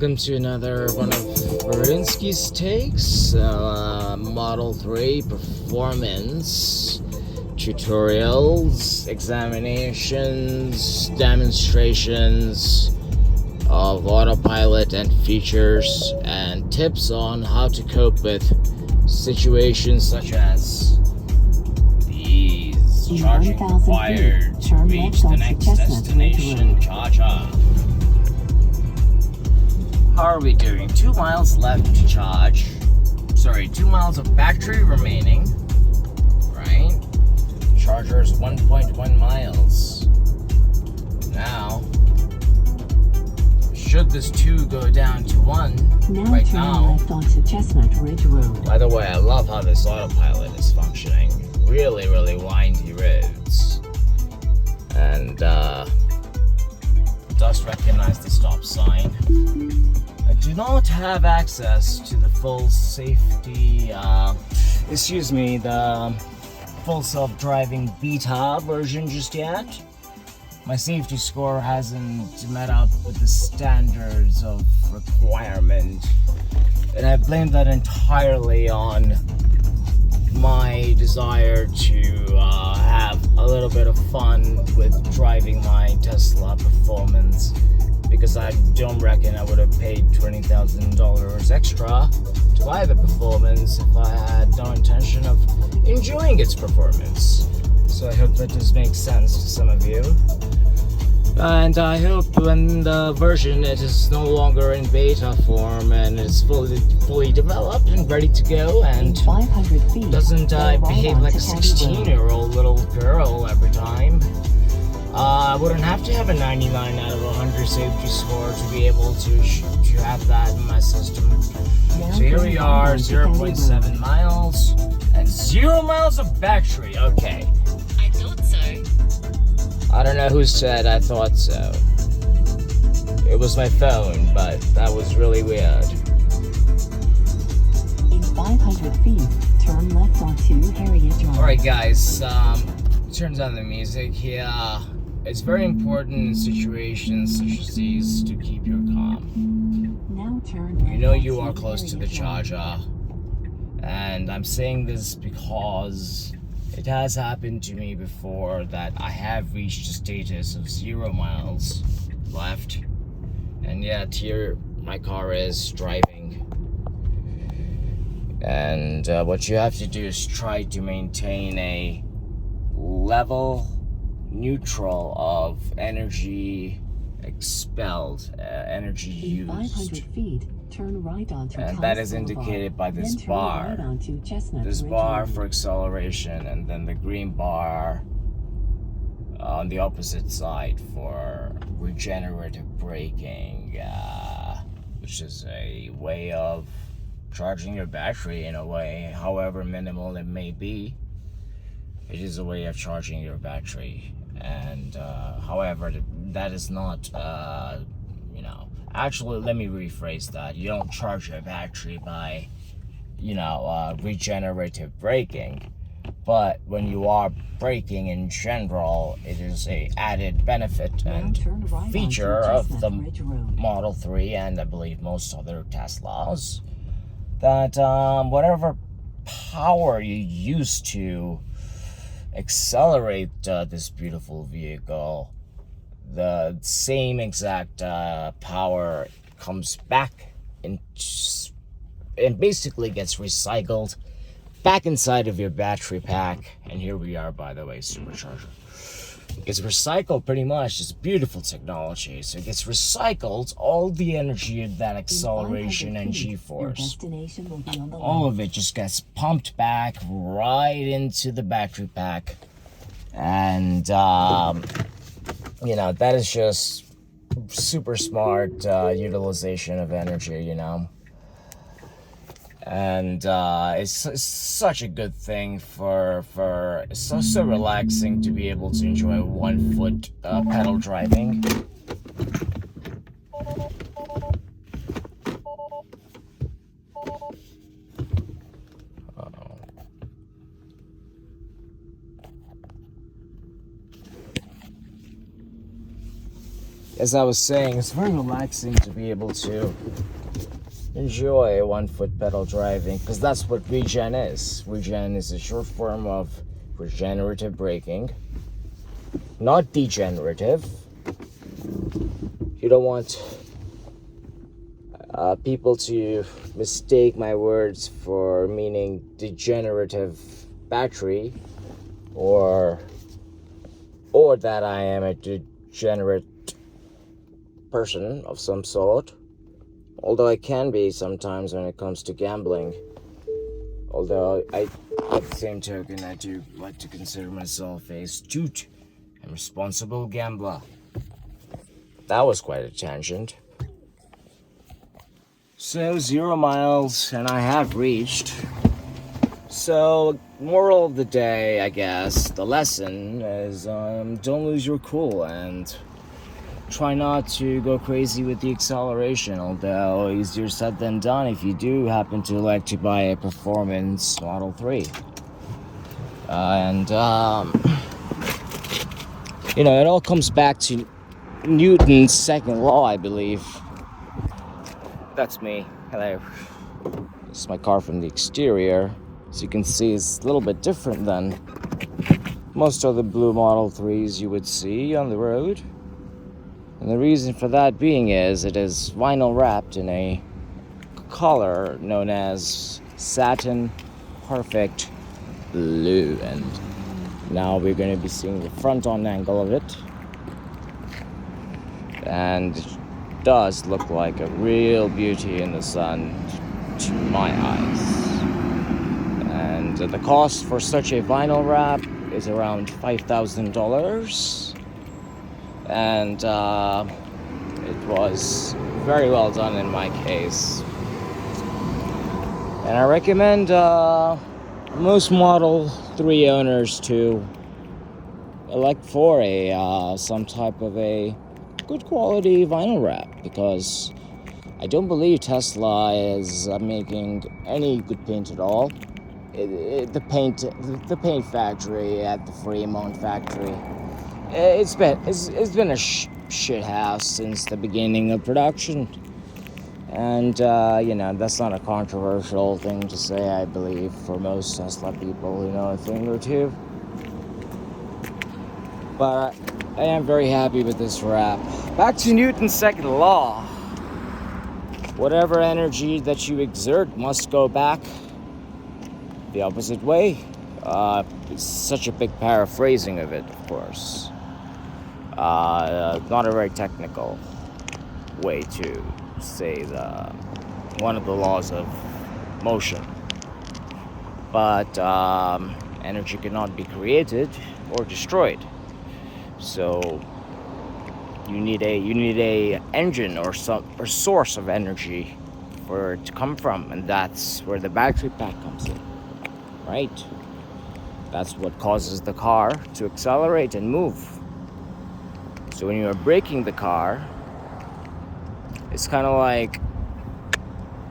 welcome to another one of Verinsky's takes. Model 3 performance tutorials, examinations, demonstrations of autopilot and features, and tips on how to cope with situations such as these. Charging required to reach the next destination, Cha-Cha. How are we doing? 2 miles left to charge. 2 miles of battery remaining. Right? Charger's 1.1 miles. Now, should this 2 go down to 1 right now? Left onto Chestnut Ridge Road. By the way, I love how this autopilot is functioning. Really, really windy roads. And, does recognize the stop sign. I do not have access to the full safety, the full self-driving beta version just yet. My safety score hasn't met up with the standards of requirement, and I blame that entirely on my desire to have a little bit of fun with driving my Tesla performance, because I don't reckon I would have paid $20,000 extra to buy the performance if I had no intention of enjoying its performance. So I hope that does make sense to some of you. And I hope when the version it is no longer in beta form and is fully developed and ready to go, and 500 feet, doesn't behave like a 16-year-old little girl every time. I wouldn't have to have a 99 out of 100 safety score to be able to have that in my system. So here we are, 0.7 miles and 0 miles of battery. Okay. I thought so. I don't know who said I thought so. It was my phone, but that was really weird. In 500 feet, turn left onto Harriet Drive. Alright guys, turn down the music here. It's very important in situations such as these to keep your calm. Now turn You know you are close to the charger, and I'm saying this because it has happened to me before that I have reached a status of 0 miles left, and yet here my car is driving. And what you have to do is try to maintain a level neutral of energy expelled, energy used. 500 feet, turn right onto and Thomas that is Boulevard. indicated by this Then turn bar. right onto Chestnut This Ridge bar Road. for acceleration, and then the green bar on the opposite side for regenerative braking, which is a way of charging your battery in a way, however minimal it may be. It is a way of charging your battery, and however, that is not, actually, let me rephrase that. You don't charge your battery by, regenerative braking, but when you are braking in general, it is a added benefit and right feature onto of the Chestnut Ridge Road. Model 3, and I believe most other Teslas, that whatever power you use to accelerate this beautiful vehicle, the same exact power comes back and basically gets recycled back inside of your battery pack. And here we are, by the way, supercharger. It's recycled pretty much. It's beautiful technology. So it gets recycled, all the energy of that acceleration and G-force. All of it just gets pumped back right into the battery pack. And, that is just super smart utilization of energy, And it's such a good thing it's so relaxing to be able to enjoy 1 foot pedal driving. as I was saying, it's very relaxing to be able to enjoy one foot pedal driving, because that's what regen is. Regen is a short form of regenerative braking, not degenerative. You don't want people to mistake my words for meaning degenerative battery, or that I am a degenerate person of some sort. Although I can be sometimes when it comes to gambling. Although at the same token, I do like to consider myself a astute and responsible gambler. That was quite a tangent. So 0 miles, and I have reached. So, moral of the day, I guess, the lesson is don't lose your cool and try not to go crazy with the acceleration, although easier said than done if you do happen to like to buy a performance Model 3. It all comes back to Newton's second law, I believe. That's me. Hello. This is my car from the exterior. As you can see, it's a little bit different than most of the blue Model 3s you would see on the road. And the reason for that being is it is vinyl wrapped in a color known as Satin Perfect Blue. And now we're going to be seeing the front-on angle of it. And it does look like a real beauty in the sun to my eyes. And the cost for such a vinyl wrap is around $5,000. And it was very well done in my case. And I recommend most Model 3 owners to elect for some type of a good quality vinyl wrap, because I don't believe Tesla is making any good paint at all. The paint factory at the Fremont factory, it's been a shit house since the beginning of production. And that's not a controversial thing to say, I believe, for most Tesla people who know a thing or two. But I am very happy with this wrap. Back to Newton's second law. Whatever energy that you exert must go back the opposite way. It's such a big paraphrasing of it, of course. Not a very technical way to say one of the laws of motion. But energy cannot be created or destroyed. So you need a engine or source of energy for it to come from, and that's where the battery pack comes in. Right? That's what causes the car to accelerate and move. So when you are braking the car, it's kind of like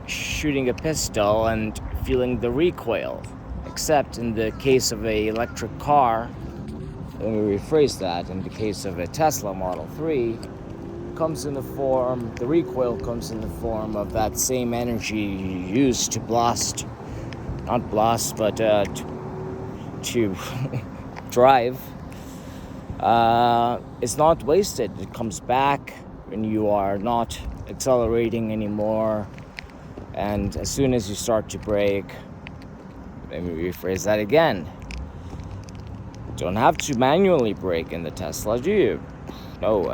shooting a pistol and feeling the recoil. Except in the case of an electric car, let me rephrase that, in the case of a Tesla Model 3, the recoil comes in the form of that same energy you use to to drive. It's not wasted. It comes back when you are not accelerating anymore. And as soon as you start to brake, let me rephrase that again. Don't have to manually brake in the Tesla, do you? No,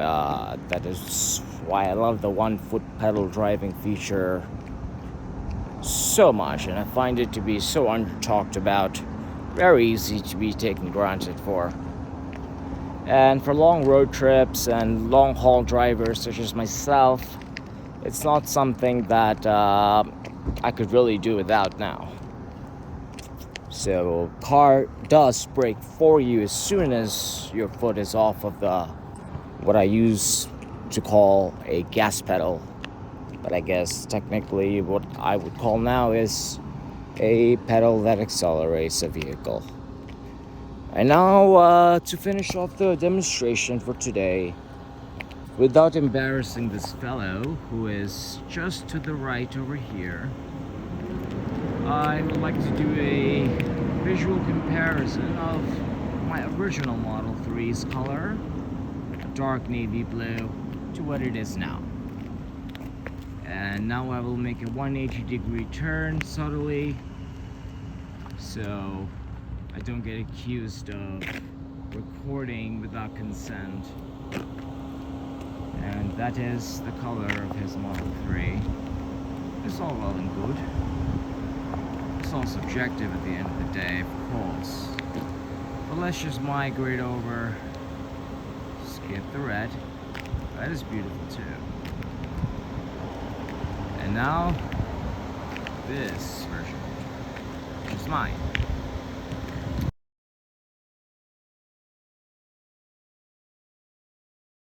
that is why I love the 1 foot pedal driving feature so much, and I find it to be so under-talked about, very easy to be taken granted for. And for long road trips and long-haul drivers such as myself, it's not something that I could really do without now. So car does brake for you as soon as your foot is off of what I use to call a gas pedal. But I guess technically what I would call now is a pedal that accelerates a vehicle. And now to finish off the demonstration for today, without embarrassing this fellow, who is just to the right over here, I would like to do a visual comparison of my original Model 3's color, dark navy blue, to what it is now. And now I will make a 180-degree turn subtly, so I don't get accused of recording without consent. And that is the color of his Model 3. It's all well and good. It's all subjective at the end of the day, of course. But let's just migrate over, skip the red. That is beautiful too. And now, this version, which is mine.